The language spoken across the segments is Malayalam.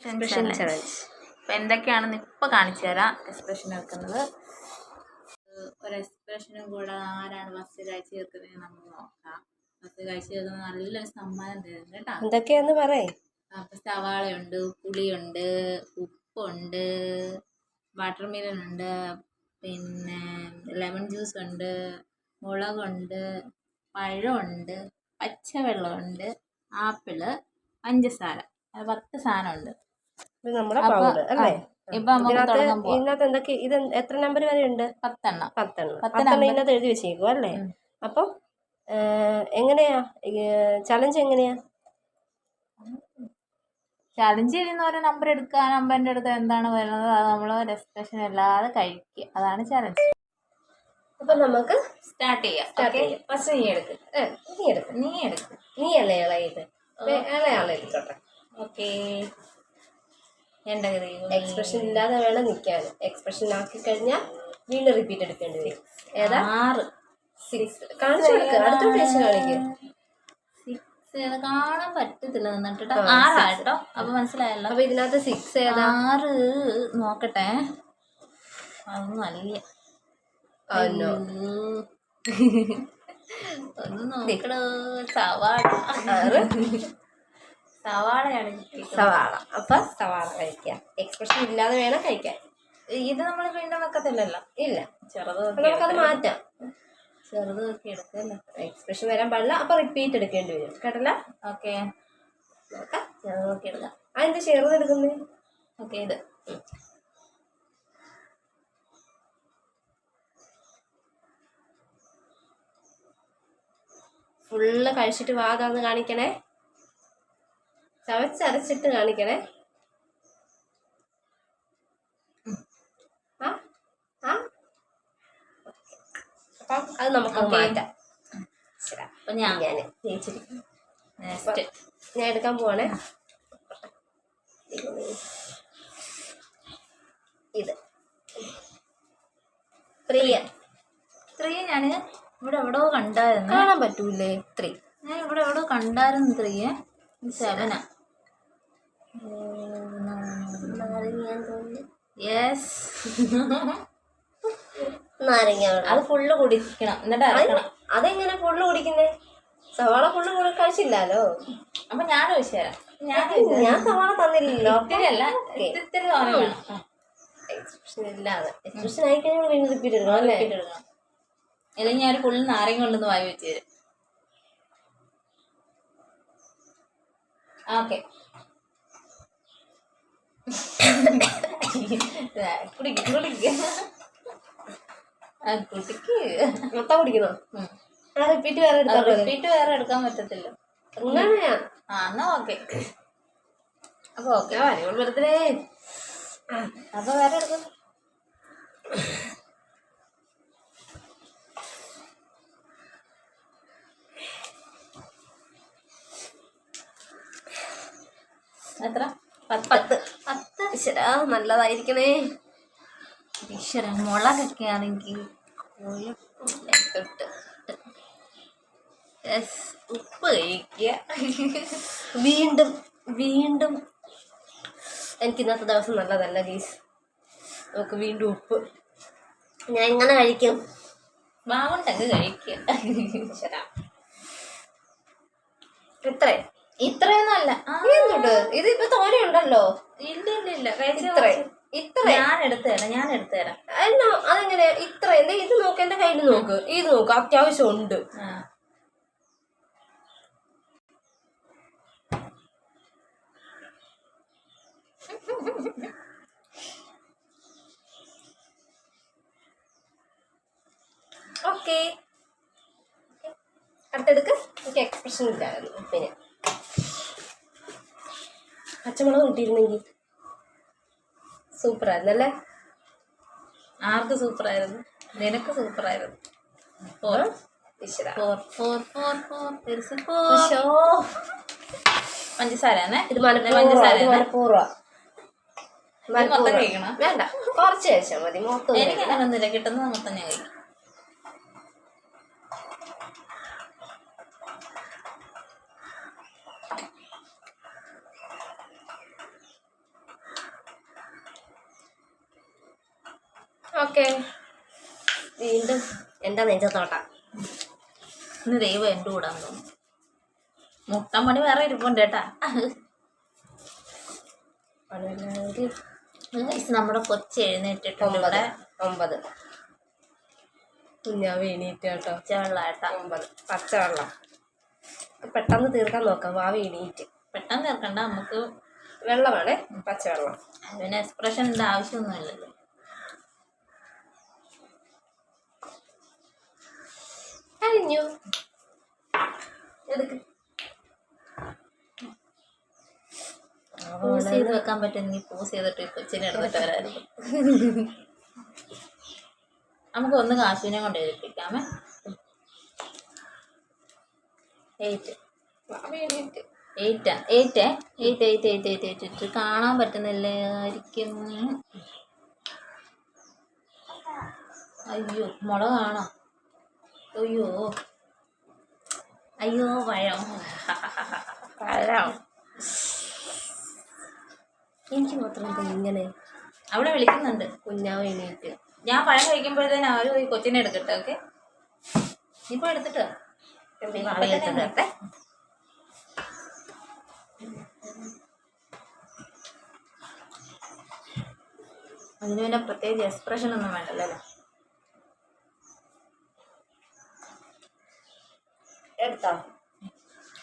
Expression challenge. അപ്പം എന്തൊക്കെയാണെന്ന് ഇപ്പോൾ കാണിച്ചു തരാം. എക്സ്പ്രഷൻ വെക്കുന്നത് ഒരു എക്സ്പ്രഷനും കൂടെ ആരാണ് ഫസ്റ്റ് കഴിച്ച് തീർക്കുന്നത് നമുക്ക് നോക്കാം. ഫസ്റ്റ് കഴിച്ച് തീർക്കുന്നത് നല്ലൊരു സമ്മാനം തരും കേട്ടോ. എന്തൊക്കെയാന്ന് പറയേ. അപ്പം സവാളയുണ്ട്, പുളിയുണ്ട്, ഉപ്പുണ്ട്, വാട്ടർ മെലൺ ഉണ്ട്, പിന്നെ ലെമൺ ജ്യൂസ് ഉണ്ട്, മുളകുണ്ട്, പഴമുണ്ട്, പച്ചവെള്ളമുണ്ട്, ആപ്പിള്, പഞ്ചസാര. 10 സാധനമുണ്ട്. ഇത് നമ്മുടെ പൗഡർ അല്ലേ? ഇപ്പൊ നമുക്ക് തുടങ്ങാൻ പോവാം. ഇതിനകത്ത് എന്തൊക്കെ, ഇത് എത്ര നമ്പർ വരെ ഉണ്ട്? 10 10 ഇതിനകത്ത് എഴുതി വെച്ചേക്കും അല്ലേ? അപ്പം എങ്ങനെയാ ചലഞ്ച്? എങ്ങനെയാ ചലഞ്ച് ചെയ്യുന്ന ഓരോ നമ്പർ എടുക്കുക. ആ നമ്പറിൻ്റെ അടുത്ത് എന്താണ് വരുന്നത് അത് നമ്മൾ എക്സ്പ്രഷൻ അല്ലാതെ കഴിക്കുക. അതാണ് ചലഞ്ച്. അപ്പൊ നമുക്ക് സ്റ്റാർട്ട് ചെയ്യാം. ഫസ്റ്റ് നീ എടുക്ക്. നീ അല്ലേ ഇളയത്? ഇളയാളെ എടുത്തോട്ടെ. ഓക്കെ. എൻ്റെ എക്സ്പ്രഷൻ ഇല്ലാതെ വേണം നിൽക്കാൻ. എക്സ്പ്രഷൻ ആക്കി കഴിഞ്ഞാൽ വീണ്ടും റിപ്പീറ്റ് എടുക്കേണ്ടി വരും. ഏതാ? 6 കാണിച്ചു കൊടുക്കുക. അടുത്തോട്ട് വെച്ച് കാണിക്കുക. 6 കാണാൻ പറ്റത്തില്ല നിന്നിട്ട്. 6 കേട്ടോ. അപ്പൊ മനസ്സിലായല്ലോ. അപ്പൊ ഇതിനകത്ത് 6 ഏതാ? 6 നോക്കട്ടെ. അതൊന്നും അല്ല. ഒന്ന് നോക്കടോ. സവാളയാണ്. സവാള. അപ്പൊ സവാള കഴിക്കാം. എക്സ്പ്രഷൻ ഇല്ലാതെ വേണം കഴിക്കാൻ. ഇത് നമ്മൾ വീണ്ടും വെക്കത്തില്ലല്ലോ. ഇല്ല, ചെറുത് നമുക്കത് മാറ്റാം. ചെറുത് നോക്കി എടുക്കല്ലോ. എക്സ്പ്രഷൻ വരാൻ പാടില്ല. അപ്പൊ റിപ്പീറ്റ് എടുക്കേണ്ടി വരും. കേട്ടല്ല? ഓക്കെ. നോക്കാം. ചെറുത് നോക്കി എടുക്കാം. അതിന്റെ ചെറുത് എടുക്കുന്നത്. ഓക്കെ. ഇത് ഫുള്ള് കഴിച്ചിട്ട് വാതാന്ന് കാണിക്കണേ. ചവച്ചരച്ചിട്ട് കാണിക്കണേ. അപ്പം അത് നമുക്ക് മാറ്റാം. അപ്പൊ ഞാൻ എടുക്കാൻ പോവാണേ. ഇത് 3 ഞാൻ ഇവിടെ എവിടെയോ കണ്ടായിരുന്നു. കാണാൻ പറ്റൂലേ? 3 ഞാൻ ഇവിടെ എവിടെയോ കണ്ടായിരുന്നു. 3 7 യെസ്. നാരങ്ങ. അത് ഫുള്ള് കുടിക്കണം എന്നിട്ട് ഇറക്കണം. അതെങ്ങനെ ഫുള്ള് കുടിക്കുന്നേ? സവാള ഫുള്ള് കഴിച്ചില്ലല്ലോ. അപ്പൊ ഞാൻ ചോദിച്ചു തരാം. ഞാൻ സവാള തന്നില്ലല്ലോ. ഇത്തിരിയല്ല, ഇത്തിരി തോനെ വേണം. എക്സ്പ്രഷൻ ഇല്ലാതെ. എക്സ്പ്രഷൻ ആയി കഴിഞ്ഞാൽ വീണ്ടും റിപ്പീറ്റ് എടുക്കണം അല്ലേ? അല്ലെങ്കിൽ ഞാൻ ഫുള്ള് നാരങ്ങ കൊണ്ടൊന്ന് വായി വെച്ച് തരും. ഓക്കെ. കുടിക്ക് മൊത്തം കുടിക്കണോ? റിപ്പീറ്റ് വേറെ എടുക്കാൻ പറ്റത്തില്ല. എന്നാ ഓക്കെ. അപ്പൊ ഓക്കെ. വെറുതെ അപ്പൊ വേറെ എടുക്കും. എത്ര? 10. ഈശ്വരാ, നല്ലതായിരിക്കണേ. ഈശ്വര, മുളകൊക്കെ ആണെങ്കിൽ ഉപ്പ് കഴിക്കുക. വീണ്ടും വീണ്ടും എനിക്ക് ഇന്നത്തെ ദിവസം നല്ലതല്ല ഗീസ്. നമുക്ക് വീണ്ടും ഉപ്പ്. ഞാൻ എങ്ങനെ കഴിക്കും? മാവുണ്ടെങ്കിൽ കഴിക്കുക. എത്ര? ഇത്രയൊന്നും അല്ല. ഇതിപ്പോ തോനെയുണ്ടല്ലോ. ഇല്ല ഇത്ര ഞാൻ എടുത്തു തരാം. അതെങ്ങനെ ഇത്ര? ഇത് നോക്ക്, എന്റെ കയ്യിൽ നോക്ക്. ഇത് നോക്ക്, അത്യാവശ്യം ഉണ്ട്. ഓക്കെ, അടുത്തെടുക്ക്. എനിക്ക് എക്സ്പ്രഷൻ ഇല്ലായിരുന്നു. പിന്നെ പച്ചമുളക് കിട്ടിയിരുന്നെങ്കിൽ സൂപ്പറായിരുന്നല്ലേ? ആർക്ക് സൂപ്പറായിരുന്നു? നിനക്ക് സൂപ്പറായിരുന്നു. പഞ്ചസാര ഇത് മനഃപൂർവ്വം. മൊത്തം കഴിക്കണം. വേണ്ട, കുറച്ച് കഴിച്ചാൽ മതി. മൊത്തം എനിക്ക് അങ്ങനൊന്നുമില്ല. കിട്ടുന്നത് മൊത്തം ഞാൻ കഴിക്കും. ഓക്കെ, വീണ്ടും എൻ്റെ നെഞ്ചത്തോട്ട. ഇന്ന് ദൈവം എൻ്റെ കൂടാൻ തോന്നുന്നു. മുട്ടമണി വേറെ ഇരിപ്പുണ്ട് കേട്ടാ. നമ്മുടെ കൊച്ചു എഴുന്നേറ്റിട്ടുണ്ട്. 9 കുഞ്ഞാവ് എണീറ്റ് കേട്ടോ. പച്ചവെള്ളായിട്ടാ. 9 പച്ചവെള്ളം പെട്ടെന്ന് തീർക്കാൻ നോക്കാം. വാവ എണീറ്റ്. പെട്ടെന്ന് തീർക്കണ്ട, നമുക്ക് വെള്ളമാണേ, പച്ചവെള്ളം. അതിന് എക്സ്പ്രഷൻ്റെ ആവശ്യമൊന്നുമില്ലല്ലോ. കഴിഞ്ഞു. എടുക്ക്. പോസ് ചെയ്ത് വെക്കാൻ പറ്റുമെങ്കിൽ പോസ് ചെയ്തിട്ട് കൊച്ചിനെ എടുത്തിട്ട് വരായിരുന്നു. നമുക്ക് ഒന്ന് കാശിനെ കൊണ്ട് എഴുതിപ്പിക്കാമേ. 8 കാണാൻ പറ്റുന്നില്ലായിരിക്കും. അയ്യോ മുളകാണോ? അയ്യോ അയ്യോ പഴം. എനിക്ക് മാത്രം എന്താ ഇങ്ങനെ? അവിടെ വിളിക്കുന്നുണ്ട്. കുഞ്ഞാവ് എണീറ്റ്. ഞാൻ പഴം കഴിക്കുമ്പോഴത്തേനും അവർ പോയി കൊച്ചിനെ എടുക്കട്ടെ. ഓക്കെ, ഇപ്പൊ എടുത്തിട്ട് എടുത്തേ. അതിന് പിന്നെ പ്രത്യേകിച്ച് എക്സ്പ്രഷൻ ഒന്നും വേണ്ടല്ലോ അല്ലേ? എടുത്തോ?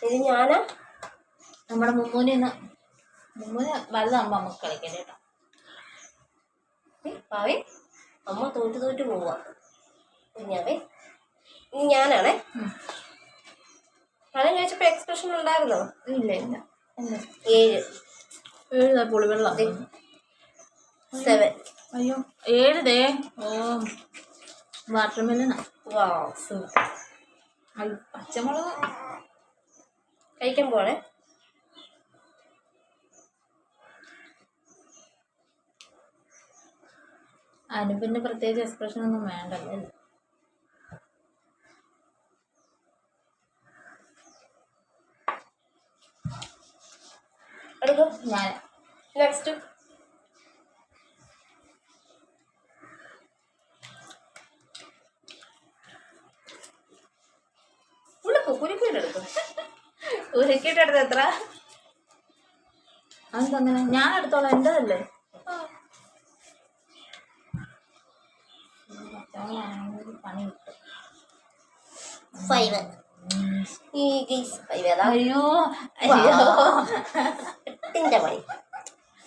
ഇത് ഞാനാ നമ്മുടെ മുമ്മൂന് വലുതാകുമ്പോ നമുക്ക് കളിക്കണ്ട കേട്ടോ. പാവേ, അമ്മ തോറ്റ് പോവാ. കുഞ്ഞാവേ, ഇനി ഞാനാണേ. പഴം കഴിച്ചപ്പോ എക്സ്പ്രഷൻ ഉണ്ടായിരുന്നോ? ഇല്ല. 7 പുളിവെള്ളം. 7. അയ്യോ 7 ഓ വാട്ടർമെലനാ. വാവ്, സൂപ്പർ. അയ്യോ പച്ചമുളക് കഴിക്കാൻ പോണേ. അതിന് പിന്നെ പ്രത്യേകിച്ച് എക്സ്പ്രഷൻ ഒന്നും വേണ്ടല്ലോ അല്ലേ? എടുക്കും ഞാൻ നെക്സ്റ്റ്. കുരുക്കിട്ടെടുക്കും. ഉരുക്കിട്ടെടുത്ത് എത്ര? അതെന്തങ്ങനെ? ഞാൻ എടുത്തോളാം, എൻ്റെതല്ലേ. പണി കിട്ടും. 5. അയ്യോ എട്ടിന്റെ പണി.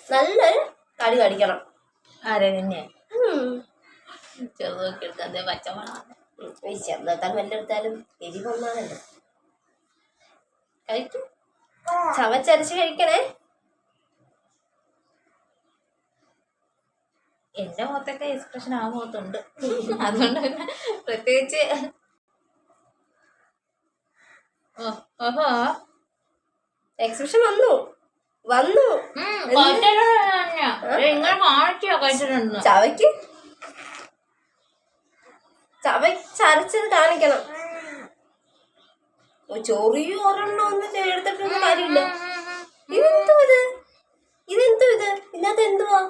നല്ലൊരു കടി കടിക്കണം. ആരെ നിന്നെ? ചെറുതൊക്കെ എടുക്കാതെ പച്ചമുളക് ചെറുതാക്കാൻ വല്ലെടുത്താലും എരിവൊന്നാണല്ലോ. കഴിക്കും, ചവച്ചരച്ച് കഴിക്കണേ. എന്റെ മുഖത്തൊക്കെ എക്സ്പ്രഷൻ ആ മുഖത്തുണ്ട്. അതുകൊണ്ട് പിന്നെ പ്രത്യേകിച്ച് ഓഹോ എക്സ്പ്രഷൻ വന്നു. നിങ്ങൾ കാണിച്ചോ കഴിച്ചിട്ടുണ്ട്? ചവച്ചരച്ചത് കാണിക്കണം. ചൊറിയോ ഒരെണ്ണോ ഒന്നും എടുത്തിട്ടൊന്നും കാര്യമില്ല. ഇതെന്തോ ഇത് ഇതിനകത്ത് എന്തുവാ?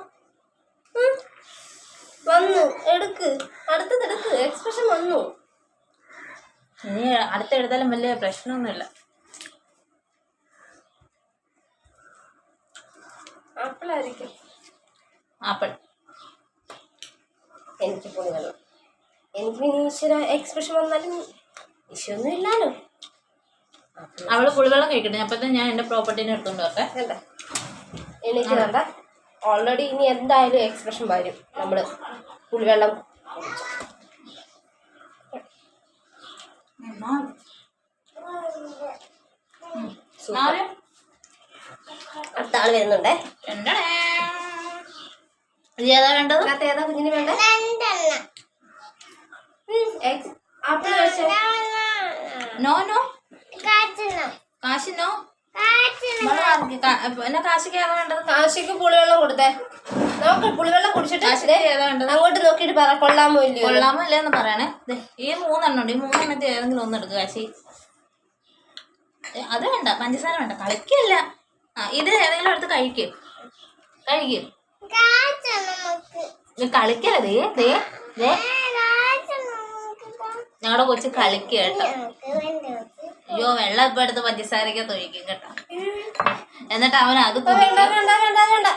വന്നു, എടുക്ക്, അടുത്തത് എടുക്ക്. എക്സ്പ്രഷൻ വന്നു. ഇനി അടുത്തെടുത്താലും വലിയ പ്രശ്നമൊന്നുമില്ല. ആപ്പിളായിരിക്കും. ആപ്പിൾ. എനിക്ക് പുളിവെള്ളം. എനിക്ക് പിന്നെ ഈശ്വര എക്സ്പ്രഷൻ വന്നാലും ഇഷ്യൊന്നും ഇല്ലാലോ. അവള് പുളിവെള്ളം കഴിക്കട്ടെ. അപ്പത്തെ ഞാൻ എന്റെ പ്രോപ്പർട്ടീനെ എടുത്തോണ്ട് വരട്ടെ. വേണ്ട, എനിക്ക് വേണ്ട. ഓൾറെഡി ഇനി എന്തായാലും എക്സ്പ്രഷൻ വരും. നമ്മള് പുളിവെള്ളം അടുത്ത ആള് വരുന്നുണ്ടേ. ഏതാ വേണ്ടത്? ഏതാ കുഞ്ഞിന് വേണ്ടേ? നോ നോ കാശ് നോ. കാശിക്ക് ഏതാ വേണ്ടത്? കാശിക്ക് പുളിവെള്ളം കൊടുത്തേ. നോക്ക്, പുളിവെള്ളം കുടിച്ചിട്ട് ഏതാ വേണ്ടത്? അങ്ങോട്ട് നോക്കിയിട്ട് പറ, കൊള്ളാമോ ഇല്ലയോ? കൊള്ളാമോ ഇല്ലെന്ന് പറയണേ. ഈ 3 എണ്ണം ഉണ്ട്. ഈ 3 എണ്ണത്തിൽ ഏതെങ്കിലും ഒന്ന് എടുക്കുക. കാശി അത് വേണ്ട, പഞ്ചസാര വേണ്ട, കളിക്കല്ല. ഇത് ഏതെങ്കിലും എടുത്ത് കഴിക്കും. നീ കളിക്കല്ലേ ദേ ദേ ദേ ഞങ്ങളുടെ കൊച്ചു കളിക്കുക കേട്ടോ. അയ്യോ വെള്ളം ഇപ്പൊ എടുത്ത് പഞ്ചസാരക്കകത്ത് ഒഴിക്കും കേട്ടോ. എന്നിട്ട് അവൻ അത് വേണ്ട വേണ്ട വേണ്ട വേണ്ട